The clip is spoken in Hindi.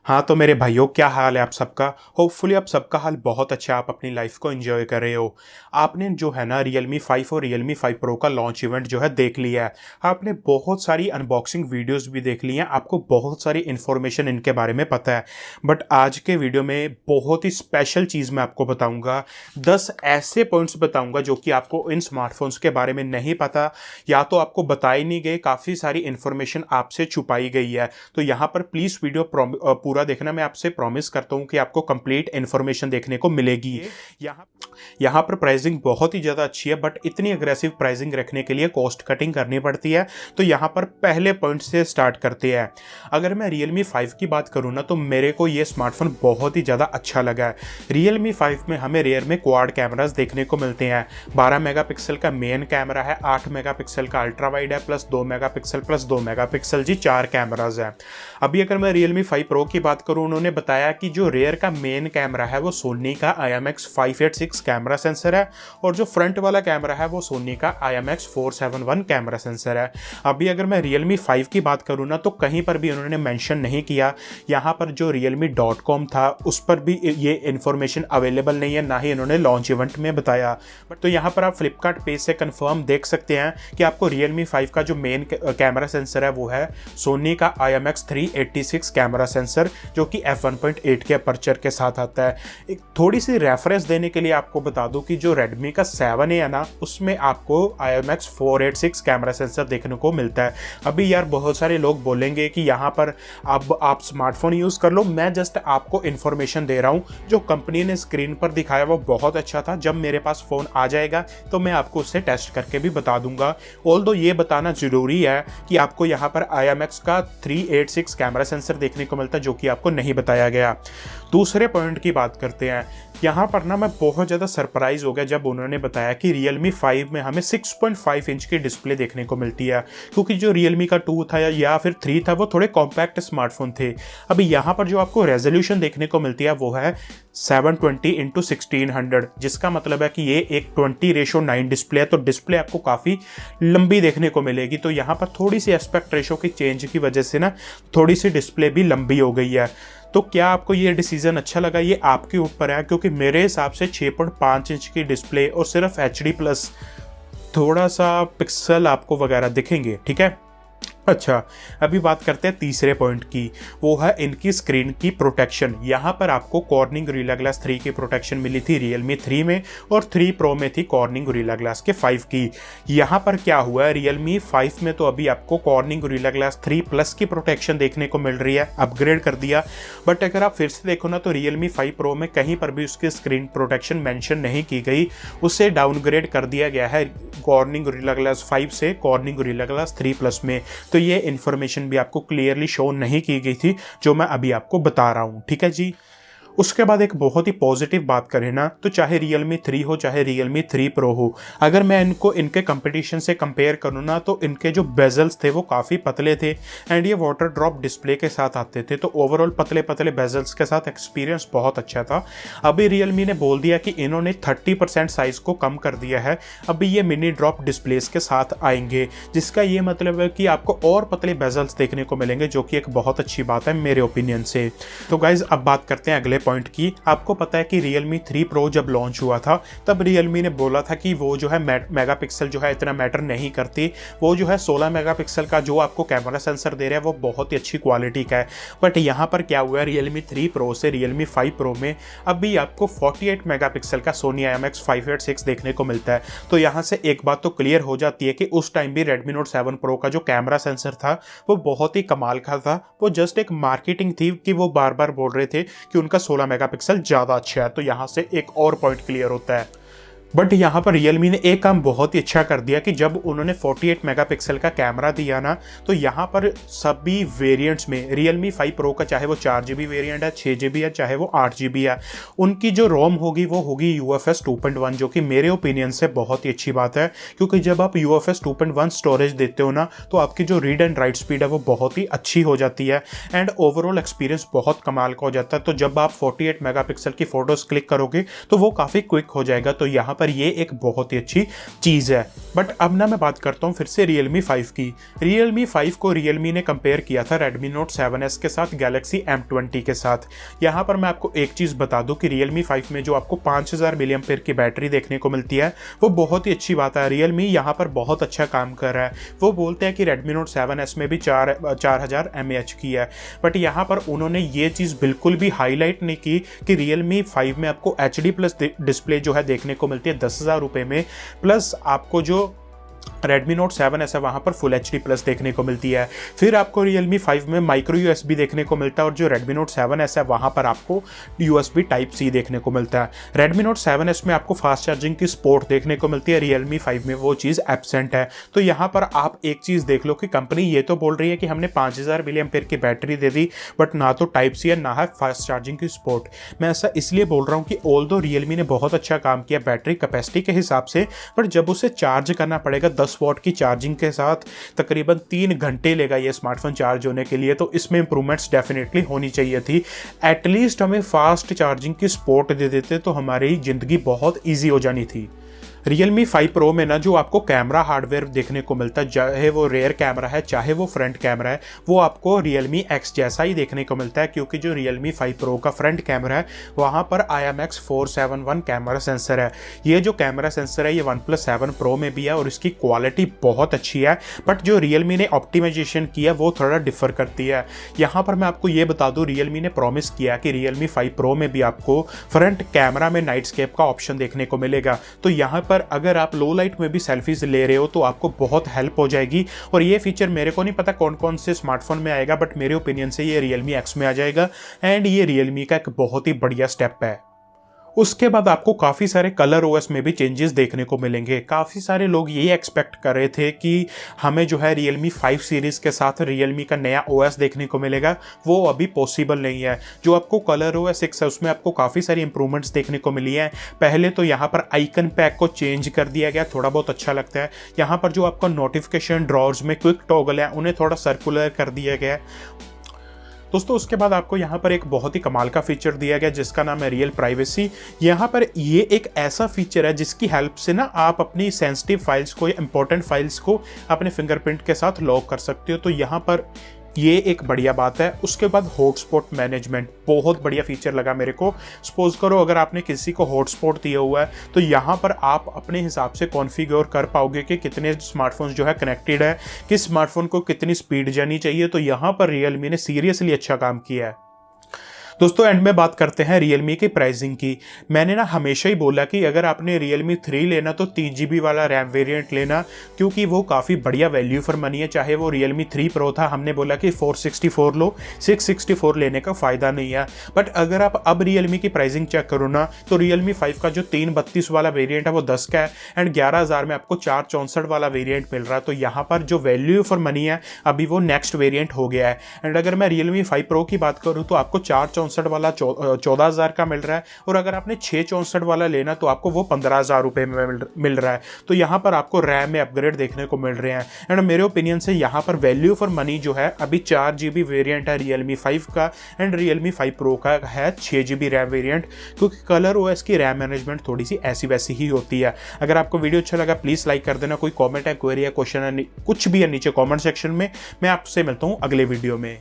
हाँ, तो मेरे भाइयों क्या हाल है आप सबका। होपफुली आप सबका हाल बहुत अच्छा है, आप अपनी लाइफ को एंजॉय कर रहे हो। आपने जो है ना Realme 5 और Realme 5 Pro का लॉन्च इवेंट जो है देख लिया है। आपने बहुत सारी अनबॉक्सिंग वीडियोस भी देख ली हैं, आपको बहुत सारी इन्फॉर्मेशन इनके बारे में पता है। बट आज के वीडियो में बहुत ही स्पेशल चीज़ मैं आपको बताऊंगा। 10 ऐसे पॉइंट्स बताऊंगा जो कि आपको इन स्मार्टफोन्स के बारे में नहीं पता, या तो आपको बताई नहीं गई, काफ़ी सारी इन्फॉर्मेशन आपसे छुपाई गई है। तो यहाँ पर प्लीज़ वीडियो पूरा देखना, मैं आपसे प्रॉमिस करता हूँ कि आपको कंप्लीट इन्फॉर्मेशन देखने को मिलेगी। यहाँ यहाँ पर प्राइसिंग बहुत ही ज़्यादा अच्छी है, बट इतनी अग्रेसिव प्राइसिंग रखने के लिए कॉस्ट कटिंग करनी पड़ती है। तो यहाँ पर पहले पॉइंट से स्टार्ट करते हैं। अगर मैं Realme 5 की बात करूँ ना, तो मेरे को ये स्मार्टफोन बहुत ही ज़्यादा अच्छा लगा है। Realme 5 में हमें रेयर में क्वाड कैमरास देखने को मिलते हैं। 12 मेगापिक्सल का मेन कैमरा है, 8 मेगापिक्सल का अल्ट्रा वाइड है, प्लस 2 मेगापिक्सल प्लस 2 मेगापिक्सल जी 4 कैमराज हैं। अभी अगर मैं Realme 5 Pro की बात करूं, उन्होंने बताया कि जो रेयर का मेन कैमरा है वो सोनी का IMX586 कैमरा सेंसर है, और जो फ्रंट वाला कैमरा है वो सोनी का IMX471 कैमरा सेंसर है। अभी अगर मैं Realme 5 की बात करूं ना, तो कहीं पर भी उन्होंने मेंशन नहीं किया। यहाँ पर जो realme.com था उस पर भी ये इन्फॉर्मेशन अवेलेबल नहीं है, ना ही इन्होंने लॉन्च इवेंट में बताया। बट तो यहाँ पर आप फ्लिपकार्ट पेज से कंफर्म देख सकते हैं कि आपको Realme 5 का जो मेन कैमरा सेंसर है वो है सोनी का IMX386 कैमरा सेंसर, जो कि f1.8 के अपर्चर के साथ आता है। एक थोड़ी सी रेफरेंस देने के लिए आपको बता दूं कि जो Redmi का 7A है ना, उसमें आपको IMX486 कैमरा सेंसर देखने को मिलता है। अभी यार बहुत सारे लोग बोलेंगे कि यहाँ पर अब आप स्मार्टफोन यूज़ कर लो, मैं जस्ट आपको इन्फॉर्मेशन दे रहा हूँ। जो कंपनी ने स्क्रीन पर दिखाया वो बहुत अच्छा था। जब मेरे पास फ़ोन आ जाएगा तो मैं आपको उससे टेस्ट करके भी बता दूंगा। ऑल्दो ये बताना ज़रूरी है कि आपको यहाँ पर IMX का 386 कैमरा सेंसर देखने को मिलता है, जो कि आपको नहीं बताया गया। दूसरे पॉइंट की बात करते हैं। यहाँ पर ना मैं बहुत ज़्यादा सरप्राइज हो गया जब उन्होंने बताया कि Realme 5 में हमें 6.5 इंच की डिस्प्ले देखने को मिलती है, क्योंकि जो Realme का 2 था या फिर 3 था वो थोड़े कॉम्पैक्ट स्मार्टफोन थे। अभी यहाँ पर जो आपको रेजोल्यूशन देखने को मिलती है वो है 720x1600, जिसका मतलब है कि ये एक 20:9 डिस्प्ले है। तो डिस्प्ले आपको काफ़ी लंबी देखने को मिलेगी। तो यहाँ पर थोड़ी सी एस्पेक्ट रेशो की चेंज की वजह से ना थोड़ी सी डिस्प्ले भी लंबी हो गई है। तो क्या आपको ये डिसीजन अच्छा लगा, ये आपके ऊपर है, क्योंकि मेरे हिसाब से 6.5 इंच की डिस्प्ले और सिर्फ HD प्लस थोड़ा सा पिक्सल आपको वगैरह दिखेंगे, ठीक है। अच्छा, अभी बात करते हैं तीसरे पॉइंट की, वो है इनकी स्क्रीन की प्रोटेक्शन। यहाँ पर आपको कॉर्निंग गोरिल्ला ग्लास 3 की प्रोटेक्शन मिली थी Realme 3 में, और 3 Pro में थी कॉर्निंग गोरिल्ला ग्लास के 5 की। यहाँ पर क्या हुआ है, Realme 5 में तो अभी आपको कॉर्निंग गोरिल्ला ग्लास 3 प्लस की प्रोटेक्शन देखने को मिल रही है, अपग्रेड कर दिया। बट अगर आप फिर से देखो ना, तो Realme 5 Pro में कहीं पर भी उसकी स्क्रीन प्रोटेक्शन मेंशन नहीं की गई, उसे डाउनग्रेड कर दिया गया है कॉर्निंग गोरिल्ला ग्लास 5 से कॉर्निंग गोरिल्ला ग्लास 3 प्लस में। तो ये इन्फॉर्मेशन भी आपको क्लियरली शो नहीं की गई थी, जो मैं अभी आपको बता रहा हूं, ठीक है जी। उसके बाद एक बहुत ही पॉजिटिव बात करें ना, तो चाहे Realme 3 हो चाहे Realme 3 Pro हो, अगर मैं इनको इनके कंपटीशन से कंपेयर करूँ ना, तो इनके जो बेजल्स थे वो काफ़ी पतले थे, एंड ये वाटर ड्रॉप डिस्प्ले के साथ आते थे। तो ओवरऑल पतले पतले बेजल्स के साथ एक्सपीरियंस बहुत अच्छा था। अभी Realme ने बोल दिया कि इन्होंने 30% साइज़ को कम कर दिया है, अभी ये मिनी ड्रॉप डिस्प्लेस के साथ आएंगे, जिसका ये मतलब है कि आपको और पतले बेजल्स देखने को मिलेंगे, जो कि एक बहुत अच्छी बात है मेरे ओपिनियन से। तो गाइज अब बात करते हैं अगले पॉइंट की। आपको पता है कि Realme 3 Pro जब लॉन्च हुआ था, तब Realme ने बोला था कि वो जो है मेगापिक्सल जो है इतना मैटर नहीं करती, वो जो है 16 मेगापिक्सल का जो आपको कैमरा सेंसर दे रहा है वो बहुत ही अच्छी क्वालिटी का है। बट यहाँ पर क्या हुआ है, Realme 3 Pro से Realme 5 Pro में अभी आपको 48 मेगापिक्सल का Sony IMX586 देखने को मिलता है। तो यहाँ से एक बात तो क्लियर हो जाती है कि उस टाइम भी Redmi Note 7 Pro का जो कैमरा सेंसर था वो बहुत ही कमाल का था। वो जस्ट एक मार्केटिंग थी कि वो बार बार बोल रहे थे कि उनका 16 मेगापिक्सल ज़्यादा अच्छा है। तो यहाँ से एक और पॉइंट क्लियर होता है। बट यहाँ पर Realme ने एक काम बहुत ही अच्छा कर दिया कि जब उन्होंने 48 मेगापिक्सल का कैमरा दिया ना, तो यहाँ पर सभी वेरिएंट्स में Realme 5 Pro का चाहे वो 4GB वेरिएंट है, 6GB है, चाहे वो 8GB है, उनकी जो रोम होगी वो होगी UFS 2.1, जो कि मेरे ओपिनियन से बहुत ही अच्छी बात है। क्योंकि जब आप UFS 2.1 स्टोरेज देते हो ना, तो आपकी जो रीड एंड राइट स्पीड है वो बहुत ही अच्छी हो जाती है, एंड ओवरऑल एक्सपीरियंस बहुत कमाल का हो जाता है। तो जब आप 48 मेगापिक्सल की फ़ोटोज़ क्लिक करोगे तो वो काफ़ी क्विक हो जाएगा। तो यहाँ पर ये एक बहुत ही अच्छी चीज़ है। बट अब ना मैं बात करता हूँ फिर से Realme 5 की। Realme 5 को Realme ने कंपेयर किया था Redmi Note 7S के साथ, Galaxy M20 के साथ। यहाँ पर मैं आपको एक चीज़ बता दूँ कि Realme 5 में जो आपको 5000 mAh की बैटरी देखने को मिलती है वो बहुत ही अच्छी बात है। Realme यहाँ पर बहुत अच्छा काम कर रहा है। वो बोलते हैं कि Redmi Note 7S में भी 4000 mAh की है, बट यहाँ पर उन्होंने ये चीज़ बिल्कुल भी हाईलाइट नहीं की कि Realme 5 में आपको HD प्लस डिस्प्ले जो है देखने को मिलती है 10,000 रुपये में, प्लस आपको जो Redmi Note 7S है वहाँ पर फुल HD प्लस देखने को मिलती है। फिर आपको Realme 5 में माइक्रो USB देखने को मिलता है, और जो Redmi Note 7S है वहाँ पर आपको USB Type-C देखने को मिलता है। Redmi Note 7S में आपको फास्ट चार्जिंग की सपोर्ट देखने को मिलती है, Realme 5 में वो चीज़ एब्सेंट है। तो यहाँ पर आप एक चीज़ देख लो कि कंपनी ये तो बोल रही है कि हमने 5000 mAh की बैटरी दे दी, बट ना तो Type-C है ना है फास्ट चार्जिंग की सपोर्ट। मैं ऐसा इसलिए बोल रहा हूँ कि ऑल्दो Realme ने बहुत अच्छा काम किया बैटरी कैपेसिटी के हिसाब से, पर जब उसे चार्ज करना पड़ेगा 10 वॉट की चार्जिंग के साथ तकरीबन 3 घंटे लेगा ये स्मार्टफोन चार्ज होने के लिए, तो इसमें इंप्रूवमेंट्स डेफिनेटली होनी चाहिए थी। एटलीस्ट हमें फास्ट चार्जिंग की सपोर्ट दे देते तो हमारी ज़िंदगी बहुत ईजी हो जानी थी। Realme 5 Pro में ना जो आपको कैमरा हार्डवेयर देखने को मिलता है, चाहे वो रेयर कैमरा है चाहे वो फ्रंट कैमरा है, वो आपको Realme X जैसा ही देखने को मिलता है, क्योंकि जो Realme 5 Pro का फ्रंट कैमरा है वहाँ पर IMX471 कैमरा सेंसर है। ये जो कैमरा सेंसर है ये OnePlus 7 Pro में भी है और इसकी क्वालिटी बहुत अच्छी है, बट जो Realme ने ऑप्टिमाइजेशन किया वो थोड़ा डिफर करती है। यहाँ पर मैं आपको ये बता दूँ, Realme ने प्रॉमिस किया कि Realme 5 Pro में भी आपको फ्रंट कैमरा में नाइटस्केप का ऑप्शन देखने को मिलेगा। तो यहाँ पर अगर आप लो लाइट में भी सेल्फीज ले रहे हो तो आपको बहुत हेल्प हो जाएगी। और ये फीचर मेरे को नहीं पता कौन कौन से स्मार्टफोन में आएगा, बट मेरे ओपिनियन से ये Realme X में आ जाएगा, एंड ये Realme का एक बहुत ही बढ़िया स्टेप है। उसके बाद आपको काफ़ी सारे कलर ओएस में भी चेंजेस देखने को मिलेंगे। काफ़ी सारे लोग ये एक्सपेक्ट कर रहे थे कि हमें जो है Realme 5 सीरीज़ के साथ Realme का नया ओएस देखने को मिलेगा, वो अभी पॉसिबल नहीं है। जो आपको कलर ओएस 6 है उसमें आपको काफ़ी सारी इंप्रूवमेंट्स देखने को मिली हैं। पहले तो यहाँ पर आइकन पैक को चेंज कर दिया गया, थोड़ा बहुत अच्छा लगता है। यहाँ पर जो आपका नोटिफिकेशन ड्रॉर्स में क्विक टॉगल है उन्हें थोड़ा सर्कुलर कर दिया गया है दोस्तों। उसके बाद आपको यहाँ पर एक बहुत ही कमाल का फीचर दिया गया जिसका नाम है रियल प्राइवेसी। यहाँ पर ये एक ऐसा फीचर है जिसकी हेल्प से ना आप अपनी सेंसिटिव फाइल्स को या इंपॉर्टेंट फाइल्स को अपने फिंगरप्रिंट के साथ लॉक कर सकते हो, तो यहाँ पर ये एक बढ़िया बात है। उसके बाद हॉटस्पॉट मैनेजमेंट बहुत बढ़िया फीचर लगा मेरे को। सपोज करो अगर आपने किसी को हॉटस्पॉट दिया हुआ है तो यहाँ पर आप अपने हिसाब से कॉन्फ़िगर कर पाओगे कि कितने स्मार्टफोन्स जो है कनेक्टेड है, किस स्मार्टफोन को कितनी स्पीड जानी चाहिए। तो यहाँ पर Realme ने सीरियसली अच्छा काम किया है। दोस्तों एंड में बात करते हैं Realme की प्राइसिंग की। मैंने ना हमेशा ही बोला कि अगर आपने Realme 3 लेना तो 3GB वाला रैम वेरिएंट लेना, क्योंकि वो काफ़ी बढ़िया वैल्यू फॉर मनी है। चाहे वो Realme 3 Pro था, हमने बोला कि 464 लो, 664 लेने का फ़ायदा नहीं है। बट अगर आप अब Realme की प्राइसिंग चेक करो ना तो Realme 5 का जो 332 वाला वेरिएंट है वो 10 का है, एंड 11000 में आपको 464 वाला वेरिएंट मिल रहा है। तो यहाँ पर जो वैल्यू फॉर मनी है अभी वो नेक्स्ट वेरिएंट हो गया है। एंड अगर मैं Realme 5 Pro की बात करूँ तो आपको 464 वाला 14,000 का मिल रहा है, और अगर आपने 664 वाला लेना तो आपको वो 15,000 रुपये में मिल रहा है। तो यहाँ पर आपको रैम में अपग्रेड देखने को मिल रहे हैं। एंड मेरे ओपिनियन से यहाँ पर वैल्यू फॉर मनी जो है अभी 4GB वेरिएंट है Realme 5 का, एंड Realme 5 Pro का है 6GB रैम वेरिएंट, क्योंकि कलर ओएस की रैम मैनेजमेंट थोड़ी सी ऐसी वैसी ही होती है। अगर आपको वीडियो अच्छा लगा प्लीज़ लाइक कर देना। कोई कॉमेंट है, क्वेरी है, क्वेश्चन है, कुछ भी है नीचे कॉमेंट सेक्शन में। मैं आपसे मिलता हूँ अगले वीडियो में।